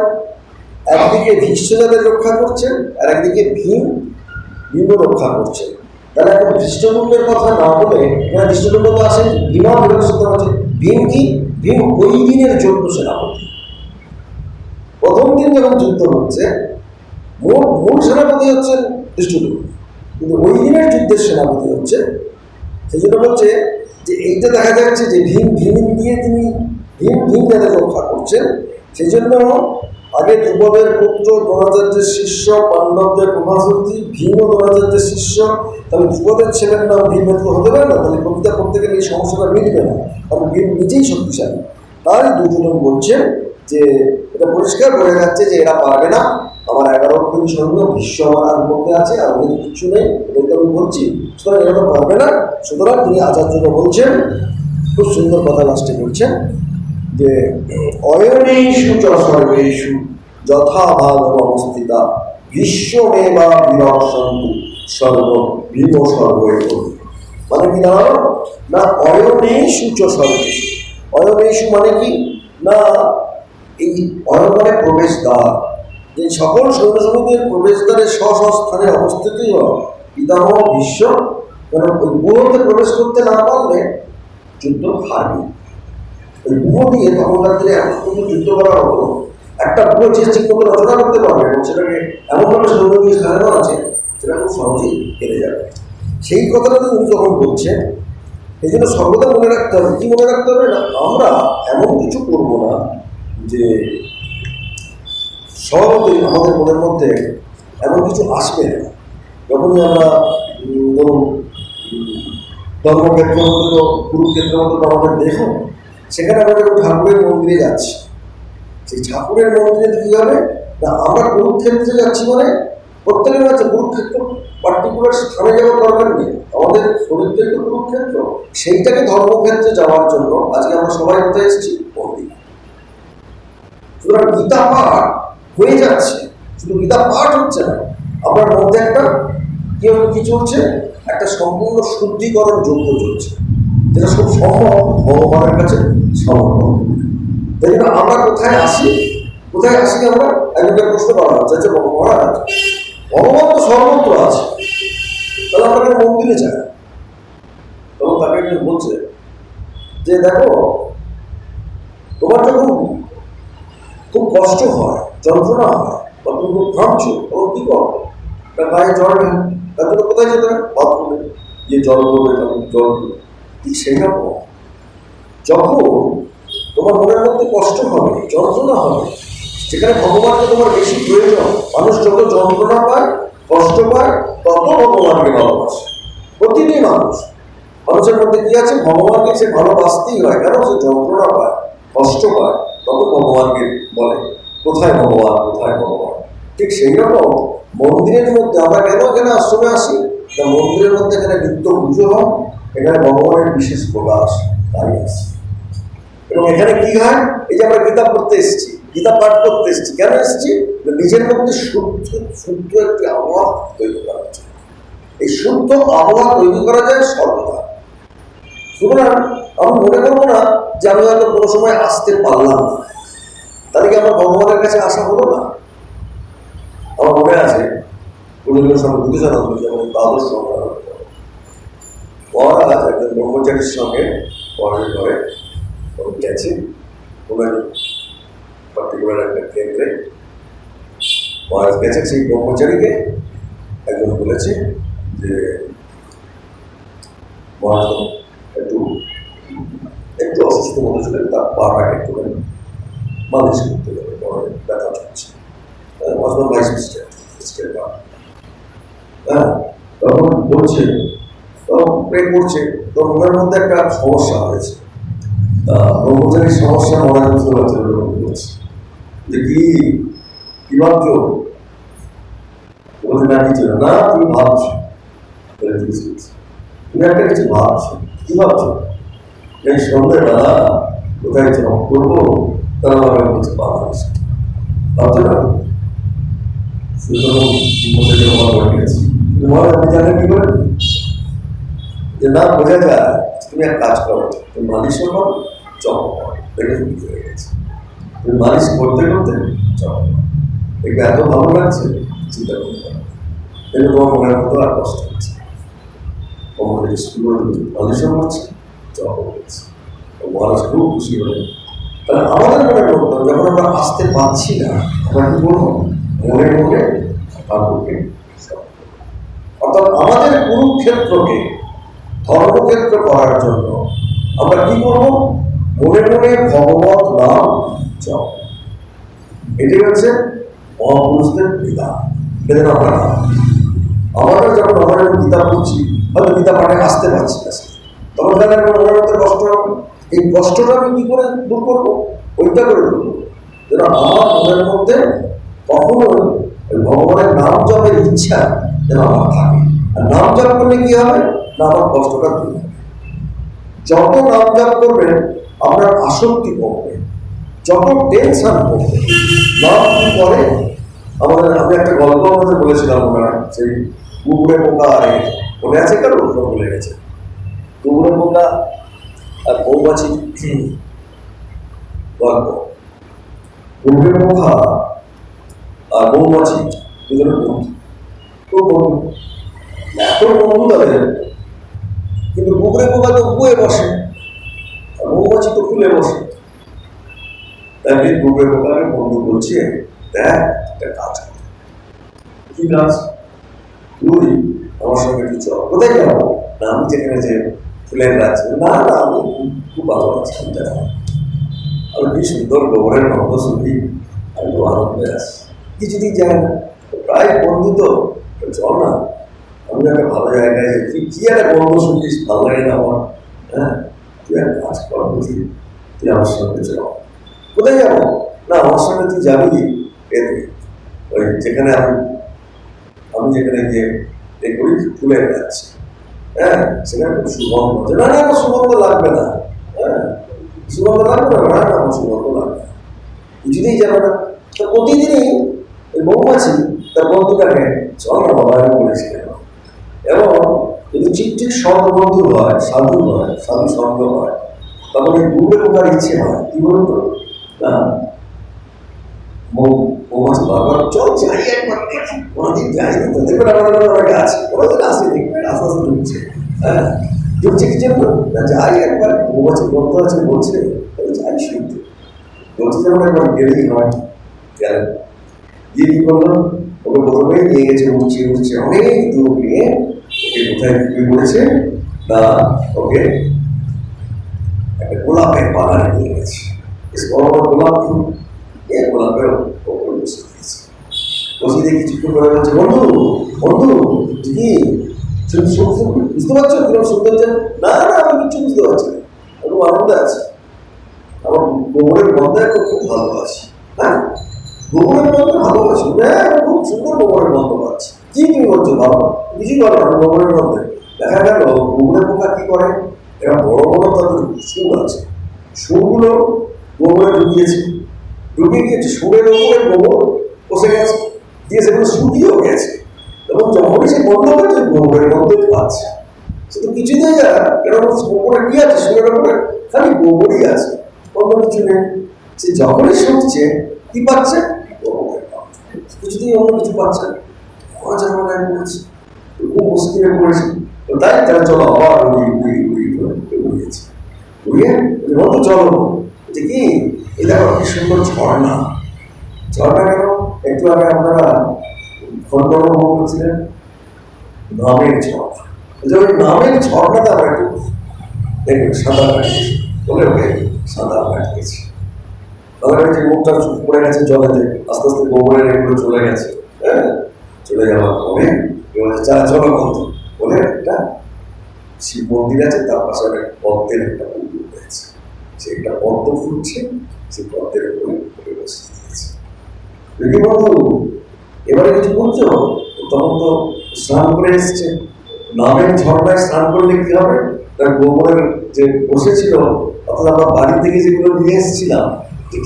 একদিকে ভীষ্ম যাদের রক্ষা করছেন আর একদিকে ভীমও রক্ষা করছেন। তাহলে এখন ধৃষ্টদ্যুম্নের কথা না বলে এখানে ধৃষ্টদ্যুম্ন তো আসেন, ভীমাভিরক্ষিত হচ্ছে। ভীম কি? ভীম ওই দিনের যোগ্য সেনাপতি। প্রথম দিন যখন যুদ্ধ হচ্ছে মূল সেনাপতি হচ্ছেন ধৃষ্টদ্যুম্ন, কিন্তু ওই দিনের যুদ্ধের সেনাপতি হচ্ছে। সেই জন্য বলছে যে এইটা দেখা যাচ্ছে যে ভীম দিয়ে তিনি ভীম যাদের রক্ষা করছেন, সেই জন্য আগে ধ্রুপদের পুত্র দ্রোণাচার্যের শিষ্য, পাণ্ডবদের প্রভাশক্তি, ভীমও দ্রোণাচার্যের শিষ্য। তাহলে ধ্রুপদের ছেলের নাম ভীম তো হতে পারে না, তাহলে কবিতা পড়তে গেলে এই সমস্যাটা মিলবে না, কারণ ভীম নিজেই শক্তিশালী। তাই দুজন বলছেন যে এটা পরিষ্কার বোঝা যাচ্ছে যে এরা পারবে না, আমার 11 কোটি সৈন্য বিশ্ব আমার আর মধ্যে আছে, আর ওদের কিচ্ছু নেই, এটাই তো আমি বলছি, সুতরাং এরা তো পারবে না। সুতরাং তিনি আচার্যকে বলছেন, খুব সুন্দর কথা লাস্টে বলছেন যে অয়নেষু চ সর্বেষু যথাভাব অবস্থিতা বিশ্বমেবা বিরক্ষন্তু সর্ব ভীম সর্বৈব। মানে কি দাঁড়ালো না, অয়নেষু চ সর্বেষু। অয়নেষু মানে কি না, এই অয়নে প্রবেশদ্বার, যে সকল সৈন্যসমূহের প্রবেশদ্বারে স্থানে অবস্থিতই পিতামহ বিশ্ব। কারণ ওই গুহতে প্রবেশ করতে না পারলে যুদ্ধ হারবে। ওই গুহ দিয়ে তখনকার দিনে এখন কিন্তু যুদ্ধ করা হতো, একটা গুহ যে ঠিক মতো রচনা করতে পারবে এবং সেটাকে এমনভাবে সৈন্য দিয়ে সাজানো আছে সেটা খুব সহজেই হেরে যাবে। সেই কথাটা উনি যখন বলছেন, এই জন্য সর্বদা মনে রাখতে হবে। কি মনে রাখতে হবে না, আমরা এমন কিছু করব না যে সহজেই আমাদের মনের মধ্যে এমন কিছু আসবে না। যখনই আমরা ধরুন ধর্মক্ষেত্র মতো, কুরুক্ষেত্রের মতো আমাদের দেখুন, সেখানে আমরা যখন ঠাকুরের মন্দিরে যাচ্ছি, সেই ঠাকুরের মন্দিরে কী হবে না, আমরা কুরুক্ষেত্রে যাচ্ছি মানে প্রত্যেকের কাছে কুরুক্ষেত্র পার্টিকুলার স্থানে যাওয়ার দরকার নেই, আমাদের শরীরটাই তো কুরুক্ষেত্র। সেইটাকে ধর্মক্ষেত্রে যাওয়ার জন্য আজকে আমরা সবাই কোথায় এসেছি? মন্দির। সুতরাং গীতা পাঠ হয়ে যাচ্ছে, শুধু গীতা পাঠ হচ্ছে না, আপনার মধ্যে একটা কি চলছে, একটা সম্পূর্ণ শুদ্ধিকরণ যোগ্য চলছে, যেটা খুব সম্ভব ভগবানের কাছে সমর্পণ। তাই জন্য আমরা কোথায় আসি আমরা একজনকে প্রশ্ন করা হচ্ছে যে মহারাজ ভগবান তো সর্বত্র আছে, তাহলে আমরা মন্দিরে যাই। তখন তাকে একজন বলছে যে দেখো, তোমার যখন খুব কষ্ট হয়, যন্ত্রণা হয়, বা তুমি খুব ঘামছো, তখন কি করো? গায়ে জল নেই, তার জন্য কোথায় যেতে হবে? বাথরুমে গিয়ে জল করবে, তখন জল করবে। ঠিক সেই রকম যখন তোমার মনের মধ্যে কষ্ট হবে, যন্ত্রণা হবে, যেখানে ভগবানকে তোমার বেশি প্রয়োজন, মানুষ যত যন্ত্রণা পায়, কষ্ট পায়, তত ভগবানকে ভালোবাসে। প্রতিটি মানুষের মধ্যে কি আছে? ভগবানকে সে ভালোবাসতেই হয়, কেন? সে যন্ত্রণা পায়, কষ্ট পায়, তত ভগবানকে বলে কোথায় ভগবান, কোথায় ভগবান। ঠিক সেই রকম মন্দিরের মধ্যে আমরা কেন এখানে আশ্রমে আসি না, মন্দিরের মধ্যে এখানে নিত্য পুজো হয়, এখানে ভগবানের বিশেষ প্রকাশ, তাই আসি। এবং এখানে কি হয়, এই যে আমরা গীতা পড়তে এসেছি, গীতা পাঠ করতে এসেছি, কেন এসেছি? নিজের মধ্যে শুদ্ধ একটি আবহাওয়া তৈরি করা হচ্ছে। এই শুদ্ধ আবহাওয়া তৈরি করা যায় সর্বদা। সুতরাং আমি মনে করবো না যে আমি হয়তো কোনো সময় আসতে পারলাম না, তাহলে কি আমার ভগবানের কাছে আসা হলো না? আমার মনে আছে পরিবেশ বুদ্ধিসানন্দ যেমন দ্বাদশ মহারাজ একজন ব্রহ্মচারীর সঙ্গে পরের ঘরে গেছে কোনো পার্টিকুলার একটা কেন্দ্রে। মহারাজ গেছে, সেই ব্রহ্মচারীকে একজন বলেছে যে মহারাজ একটু অসুস্থ মনে ছিলেন, তার পাটাকে একটু মালিশ করতে যাবে, ব্যথা চলছে, অথবা বাইশ স্টেপ পা। হ্যাঁ, তখন বলছে, তখন প্রে করছে, তো মনের মধ্যে একটা সমস্যা হয়েছে। ব্রহ্মচারীর সমস্যা মনে বুঝতে পারছে, বলছে যে কি ভাবছো? বলছে না কিছু না, তুমি ভাবছো। তুমি একটা কিছু ভাবছো, কি ভাবছো? এই সন্ধ্যেবেলা কোথায় জব করবো, তারা আমাকে বলছে বাংলাদেশ ভাবছো না? আপনি জানেন কি করে যে না বোঝা যায়? তুমি এক কাজ করো, তুমি মালিশও করো, জব করো, এটা শুনতে হয়ে গেছে। তুমি মালিশ করতে করতে জব করো, দেখবে এত ভালো লাগছে, চিন্তা করতে পারো। কিন্তু তোমার মনের মতো আর কষ্ট হচ্ছে, মালিশও করছে, জব করছে, মানুষ খুব খুশি হয়ে। তাহলে আমাদের মনে করতে হবে, যখন আমরা আসতে পারছি না, আমরা কি বলবো? মনে মনে ঠাকুরকে, অর্থাৎ আমাদের কুরুক্ষেত্রকে ধর্মক্ষেত্র করার জন্য আমরা কি করবো? মনে মনে ভগবত নাম জপ। এটি হচ্ছে মহাপুরুষদের বিধান। এদের আমরা আমাদের যখন আমরা গীতা পড়ছি, হয়তো গীতা পাঠে আসতে পারছি না, তখন তাদের মনের মধ্যে কষ্ট হবে। এই কষ্টটা আমি কি করে দূর করবো? ওইটা করে দূর করবো যেন আমার মনের মধ্যে কখনো ভগবানের নাম জপের ইচ্ছা যেন আমার থাকে। আর নাম জপ করলে কি হবে না, আমার কষ্টটা দূর হবে। যত নাম জপ করবেন আপনার আসক্তি কমবে, যত টেনশন কমবে। নাম কি করে আমাদের, আমি একটা গল্প আমাদের বলেছিলাম, ওনারা সেই কুকুরে পোকা মনে আছে কারো? সব ভুলে গেছে। কুকুরে পোকা আর মৌমাছি গল্প। কুকুরে পোকা আর মৌমাছি দুজনের বন্ধু, খুব বন্ধু, এখন বন্ধু তাদের। কিন্তু কুকুরে পোকা তো বয়ে বসে আর মৌমাছি তো ফুলে বসে। তাই কুকুরে পোকাকে বন্ধু বলছে, দেখ একটা কাজ করে। কি কাজ? তুই আমার সঙ্গে একটু চল। কোথায় যাবো? না আমি যেখানে যে ফুলের গাছ। না না আমি খুব ভালো আছি, আমি কি সুন্দর গোবরের গন্ধ শুনি, আমি তো আনন্দে আছি। কিছুদিন যায় না, প্রায় বন্ধু তো, চল না আমি একটা ভালো জায়গায় যাই। তুই কি একটা গন্ধ শুনছিস, ভালো লাগে না আমার। হ্যাঁ তুই একটা কাজ কর, বুঝলি, তুই আমার সঙ্গে চল। কোথায় যাবো? না আমার সঙ্গে তুই যাবি এতে, ওই যেখানে আমি যেখানে গিয়ে এ করি ফুলের গাছ। হ্যাঁ সেখানে খুব সুগন্ধ। না না আমার সুগন্ধ লাগবে না। হ্যাঁ সুগন্ধ লাগবে না, না আমার সুগন্ধ লাগবে না, কিছুতেই যাবে না। তো প্রতিদিনই ওই মৌমাছি তার বন্ধুটাকে চল না বাবা আমি বলেছি কেন। এবং যদি ঠিক ঠিক সৎবন্ধু হয়, সাধু হয়, সাধু সঙ্গ হয়, তখন এই দূরে পোকার ইচ্ছে হয় কি বলুন তো, না মৌমাছি বারবার চল যাই একবার দেখি, কোনোদিন যাইনি তো, দেখবেন আমাদের গাছ কোনোদিন আসেনি, আস্তে আস্তে ঢুকছে। হ্যাঁ ঢুকছে কি জন্য না, যাই একবার মৌমাছি বন্ধ আছে বলছে, যাই শুনতে বলছে, যেমন একবার গেলেই হয়। গেলেন গিয়ে কি করলাম, ওকে প্রথমেই নিয়ে গেছে উঠছে উঠছে অনেক দূর নিয়ে, ওকে কোথায় ঢুকে পড়েছে না, ওকে একটা গোলাপের বাগানে নিয়ে গেছে। বড় বড় গোলাপ ফুল, এ গোলাপের ওপর বসে দিয়েছে। বসে দিয়ে কিছুক্ষণ করে বলছে, বন্ধু বন্ধু কি বুঝতে পারছো কিরকম সুন্দর? না না আমি কিছু বুঝতে পারছি না, খুব আনন্দে আছে, আমার গোবরের গন্ধে এখন খুব ভালো আছি। হ্যাঁ গোবরের গন্ধ ভালোবাসি, হ্যাঁ খুব সুন্দর গোবরের গন্ধ পাচ্ছি। কি তুমি বলছো বাবা? কিছুই বলো না গোবরের গন্ধে। দেখা গেল গোবরের পোকা কি করে, এরা বড় বড় তাদের সুর আছে, সুরগুলো গোবরে ঢুকিয়েছে, ঢুকিয়ে গিয়েছে সুরের ওপরে গোবর বসে গেছে, দিয়ে সেগুলো শুকিয়েও গেছে। এবং যখনই সে গন্ধ পেয়েছে গোবরের গন্ধ পাচ্ছে। সে তো কিছুই নেই, এরকম গোবরে কি আছে, সুরের ওপরে খালি গোবরই আছে, অন্য কিছু নেই। সে যখনই শুনছে কি পাচ্ছে, কিছুতেই অন্য কিছু পাচ্ছে না, পড়েছে খুব মুশকিলে পড়েছে। তো তাই তারা চলো আবার উড়িয়েছে, উড়িয়ে বন্ধু চলো যে কি এই দেখো কি সুন্দর ঝর্ণা। ঝর্ণা কেন? একটু আগে আপনারা খন্ডন করছিলেন নামের ঝর্ণা, ওই নামের ঝর্ণাটা আমরা একটু দেখবেন সাঁতার কাটিয়েছি, বলে ওকে সাঁতার কাটিয়েছি। তাদের যে মুখটা পড়ে গেছে জলেতে, আস্তে আস্তে গোবরের এগুলো চলে গেছে। হ্যাঁ চলে যাওয়ার পরে চা চলো বন্ধু বলে একটা শিব মন্দির আছে, তার পাশে একটা পদ্মের একটা পুকুর রয়েছে, সে একটা পদ্ম ফুটছে, সে পদ্মের উপরে বসে দিয়েছে। বন্ধু এবারে কিছু বলছো? তখন তো স্নান করে এসছে, নামের ঝর্ণায় স্নান করলে কি হবে? তার গোবরের যে বসেছিল, অর্থাৎ আমরা বাড়ি থেকে যেগুলো নিয়ে এসেছিলাম,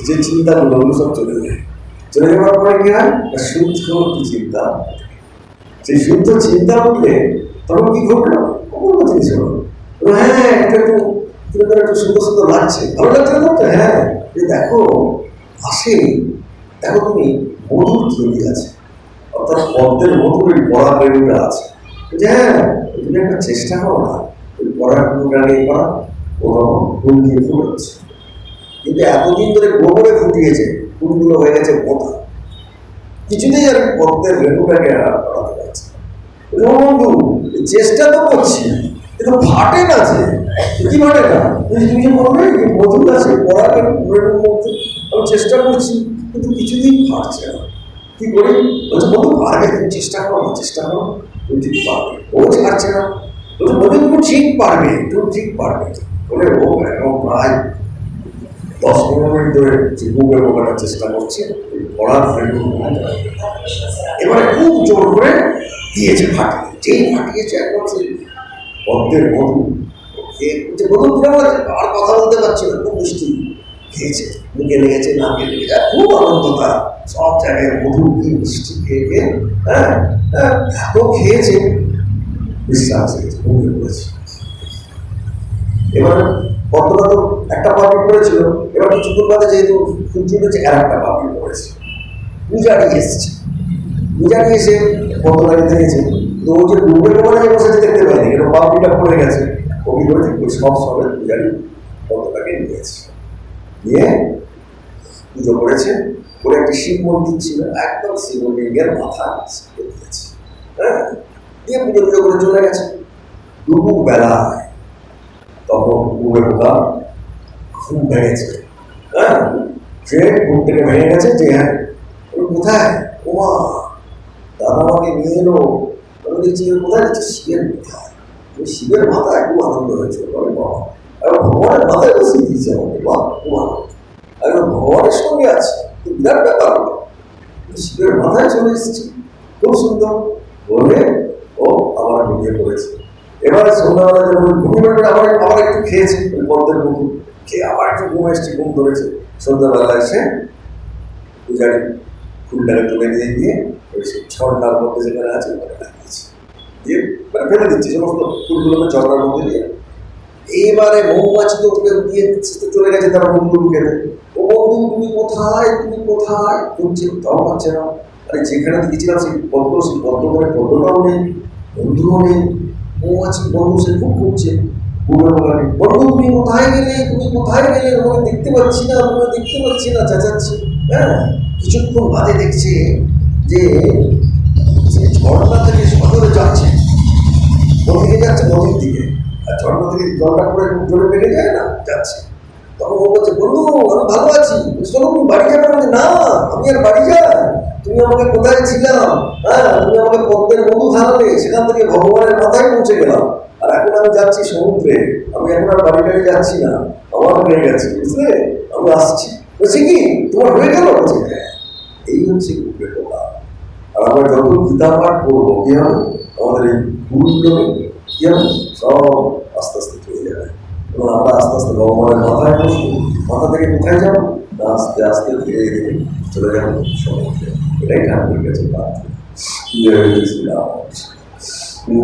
যে চিন্তাগুলো ওগুলো সব চলে যায়। চলে যাওয়ার পরে কি হয়? শুদ্ধ একটি চিন্তা, সেই শুদ্ধ চিন্তা উঠলে তখন কি ঘটলো? অপূর্ব জিনিস হলো। হ্যাঁ, এটা একটু সুন্দর সুন্দর লাগছে, ভালো লাগছে না তো? হ্যাঁ, দেখো আসে, দেখো তুমি মধুর তৈরি আছে, অর্থাৎ পদ্মের মধুর ওই পড়া বেরোটা আছে। হ্যাঁ, তুমি একটা চেষ্টা করো না, ওই পড়াগুলোটা নিয়ে করা, ও ফুল দিয়ে ফুল হচ্ছে। কিন্তু এতদিন ধরে গোবরে ফুটিয়েছে, ফুলগুলো হয়ে গেছে বোধা, কিছুতেই আর পদ্মের রেণুটাকে পড়াতে পারছে। বন্ধু চেষ্টা তো করছি, কিন্তু ফাটে না, যে কি ফাটে না? তুমি যে বলবে মধুর আছে পড়া রেণুর মধ্যে, আমি চেষ্টা করছি কিন্তু কিছুতেই ফাটছে না, কি করি? বলছে বন্ধু পারবে, তুমি চেষ্টা করো না, চেষ্টা করো, তুমি ঠিক পারবে। ও ছাড়ছে না, বলছে বন্ধু তুমি ঠিক পারবে, তুমি ঠিক পারবে বলে ও এখন প্রায় 10-15 মিনিট ধরে যে বুকের বোকাটার চেষ্টা করছে পড়ার রেণু। এবারে খুব জোর করে দিয়েছে, ফাটিয়ে, যেই ফাটিয়েছে একদম সেই পদ্মের মধু মধু আর কথা বলতে পারছি না, খুব মিষ্টি খেয়েছে, মুখে লেগেছে, নাকে লেগেছে, খুব আনন্দ তার, সব জায়গায় মধু কি মিষ্টি খেয়ে খেয়ে, হ্যাঁ এত খেয়েছে, বিশ্বাস ঘুমিয়ে পড়েছে। এবার পদ্মটা তো একটা পাপড়ি পড়েছিল, এবার কিছুক্ষণ বাদে যেহেতু সূর্য উঠেছে আর একটা পাপড়ি পড়েছে। পূজারি এসছে, পূজারি এসে পদ্মটাকে দেখেছে, তো ও যে ডুবে ডুবে বসেছে দেখতে পায়নি, এরকম পাপড়িটা পড়ে গেছে। কবি করেছে সব সবে পূজারি পদ্মটাকে নিয়েছে, নিয়ে পুজো করেছে। করে একটি শিব মন্দির ছিল, একদম শিবলিঙ্গের মাথা দিয়েছে, হ্যাঁ, দিয়ে পুজো পুজো করে চলে গেছে। দুপুর বেলায় তখন পুকুরের বোকা ঘুম ভেঙেছে, হ্যাঁ, সে ঘুম থেকে ভেঙে গেছে যে হ্যাঁ কোথায়, ওমা দাদা আমাকে নিয়ে এলো, আমি দেখছি কোথায় যাচ্ছে, শিবের কোথায়, শিবের মাথায় খুব আনন্দ হয়েছে, বলে বাবা এখন ভগবানের মাথায় বসিয়ে দিয়েছে আমাকে, বাহ খুব আনন্দ, এখন ভগবানের সঙ্গে আছে, বিরাট ব্যাপার, শিবের মাথায় চলে এসেছে, খুব সুন্দর বলে ও আবার ঘুমিয়ে পড়েছে। এবারে সন্ধ্যাবেলা যখন ঘুমিয়ে পড়ে আবার আবার একটু খেয়েছে ওই পদ্মের মধু খেয়ে, আবার একটু ঘুম এসছে, ঘুম ধরেছে। সন্ধ্যাবেলা এসে পূজারি ফুলটাকে তুলে নিয়ে গিয়ে ওই সেই ঝর্ণার মধ্যে যেখানে আছে ওখানে লাগিয়েছে, দিয়ে মানে ফেলে দিচ্ছে সমস্ত ফুলগুলোকে ঝর্ণার মধ্যে দিয়ে। এইবারে মৌমাছি তো ওকে দিয়ে চলে গেছে তারা বন্ধু খেতে, ও বন্ধু তুমি কোথায়, তুমি কোথায় খুঁজছে, তাও পাচ্ছে না। আরে যেখানে দিয়েছিলাম সেই পদ্ম, সেই পদ্ম করে পদ্মটাও নেই, বন্ধুও নেই, মৌমাছি বন্ধু সে খুব খুঁজছে। বন্ধু তুমি কোথায় গেলে, তুমি কোথায় গেলে, তোমাকে দেখতে পাচ্ছি না, তোমাকে দেখতে পাচ্ছি না, চেঁচাচ্ছি। হ্যাঁ, কিছুক্ষণ বাদে দেখছে যে ঝর্ণা থেকে সদরে যাচ্ছে, নদীকে যাচ্ছে, নদীর দিকে, আর ঝর্ণা থেকে জলটা করে জলে বেড়ে যায় না, যাচ্ছে। তখন ও বলছে বন্ধু আমি ভালো আছি, চলো তুমি বাড়ি যাবে? না আমি আর বাড়ি যাই, তুমি আমাকে কোথায় ছিলাম, হ্যাঁ তুমি আমাকে পদ্মের মধু খাওয়ালে, সেখান থেকে ভগবানের মাথায় পৌঁছে গেলাম, আর এখন আমি যাচ্ছি সমুদ্রে, আমি এখন আর বাড়ি বাড়ি যাচ্ছি না, আমার হয়ে গেছে, বুঝলে আমি আসছি। বলছি কি তোমার হয়ে গেল? বলছে হ্যাঁ। এই হচ্ছে কুকুরের কথা। আর আমরা যত গীতা পাঠ করবো কি হবে, আমাদের এই ভুলগুলো কি হবে, সব আস্তে আস্তে চলে যাবে, এবং আমরা আস্তে আস্তে ভগবানের মাথায় বসবো। মাথা থেকে কোথায় যাবো, আস্তে আস্তে ধীরে ধীরে চলে যাবো সমুদ্রে। এটাই ঠাকুরের কাছে প্রার্থনা।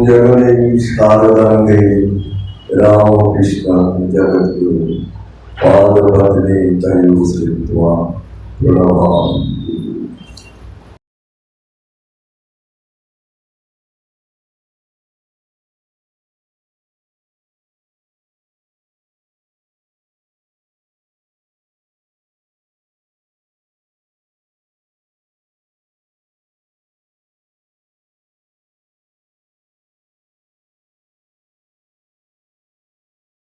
জগনে সারদাঙ্গে রামকৃষ্ণ জগদ্গুরু পাদপদ্মে তয়োশ্রী প্রণমামি।